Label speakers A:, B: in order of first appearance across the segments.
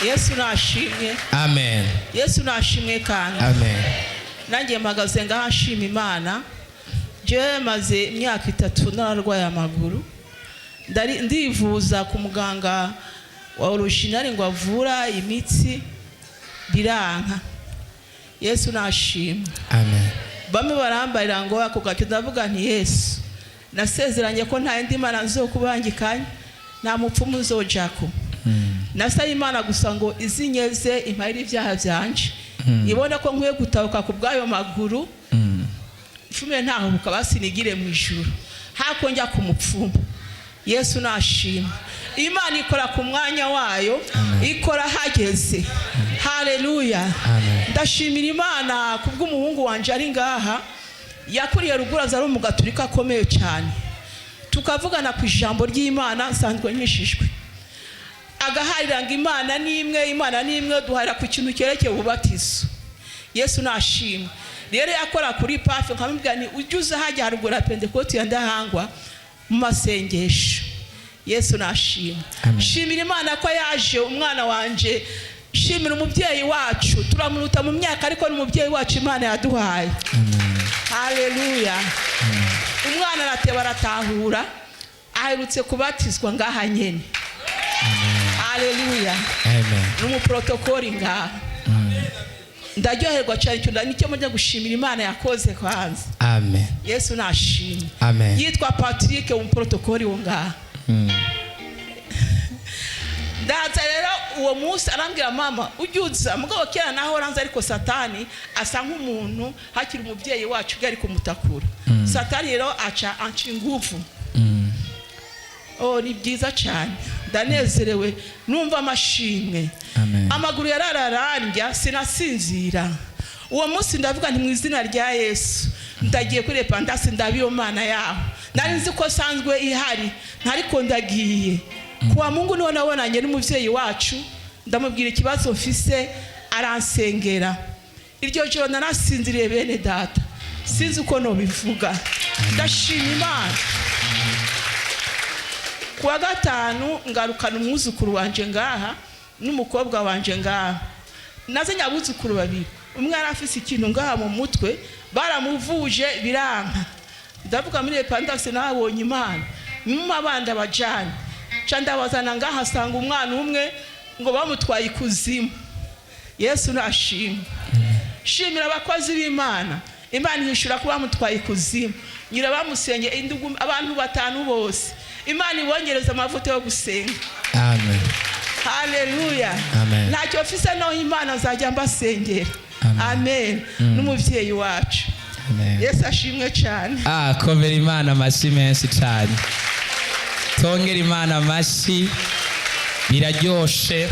A: Yesu nashimwe.
B: Amen.
A: Yesu nashimwe kandi.
B: Amen.
A: Nanjye mpagaze ngaha nshima Imana. Je maze imyaka 3 nararwaye amaguru. Ndivuza ku muganga wa original ngo avura imitsi biranka. Yesu nashimwe.
B: Amen.
A: Bamwe barambarira ngo ako gato ndavuga nti Yesu nasezeranye ko nta indi mana nzokubangikanya nta mupfumu nzojako. Nasaba Imana gusa ngo izinyeze impari ibyaha byanje. Ibona ko nkwiye gutahuka ku bwayo maguru. Mfume ntaho bukabasinigire mu ijuru. Hakonjya ku mupfumu. Yesu nashima. Imana ikora ku mwanya wayo, ikora hageze. Haleluya. Ndashimira Imana kubw'umuhungu wanje ari ngaha. Yakuriye ruguraza ari umugaturika akomeye cyane. Tukavugana ku ijambo ry'Imana nsanzwe nyishishwe. Agaharira ngo Imana ni imwe duharira ku kintu cyerekeye ububatizo. Yesu nashima. Rero yakora kuri pafe nkamubwira ni ujuze hajya harugura Pentecote ya Ndahangwa mu masengesho. Yesu nashima. Shimira Imana ko yaje umwana wanje. Shimira umubyeyi wacu turamuruta mu myaka ariko n'umubyeyi wacu Imana yaduhaye. Haleluya. Umwana arateba aratahura aherutse kubatizwa ngaha nyene. Haleluya.
B: Amen.
A: N'umuprotokoli ngaha. Ndaryoherwa cyane cyo nicyo mujya gushimira Imana yakoze kwanza.
B: Amen.
A: Yesu nashimye.
B: Amen.
A: Yitwa Patrick umuprotokoli wo ngaha. Ndaza rero uwo munsi arambwira mama ujuza mugabo kera naho ranza ariko Satani asa nk'umuntu hakiri umubyeyi wacu bwari kumutakura. Satani rero aca anci nguvu. Oh ni byiza cyane. Ndanezerewe numva amashimwe. Amaguru yarararandya sinasinzira. Uwo munsi ndavuga nti mu izina rya Yesu ndagiye kuri repentance ndabiyo Mana yaho. Nari nzi ko sanzwe ihari ntariko ndagiye. Kuwa Mungu niho nabonanye n'umuvyeyi wacu ndamubwira ikibazo mfise aransengera. Iryo joro narasinziriye bene data. Sinzi uko no bivuga. Ndashima Imana. Kuwa gatanu ngarukana umwuzukuru wanje ngaha n'umukobwa wanje ngaha. Naze nyabuzukuru babiri. Umwe arafise ikintu ngaha mu mutwe baramuvuje biranka. Ndavuga muri repentance nabonye Imana. Nyuma banda bajana. Chanda wazana ngaha sanga umwana umwe ngo bamutwaye ikuzimu. Yesu nashimwe. Shimira abakozi b'Imana. Imana yishura kuba bamutwaye ikuzimu. Nyira bamusenge indugu abantu batanu bose. Imana ibongereza amavuta yo gusenga.
B: Amen.
A: Haleluya.
B: Amen.
A: Ntacyo mfise no Imana nzajya mbasengera. Amen. N'umuvyeyi wacu.
B: Amen.
A: Yesu ashimwe cyane.
B: Komera Imana amashyi menshi cyane. Tongera Imana amashyi. Biraryoshe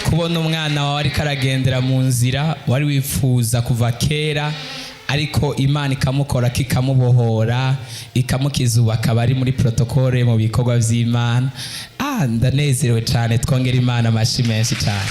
B: kubona umwana wawe ariko aragendera mu nzira wari wifuza kuva kera ariko Imana ikamukora kikamubohora ikamukizuba akaba ari muri protokole mu bikorwa by'Imana. Ndanezerewe cyane. Twongera Imana amashyi menshi cyane.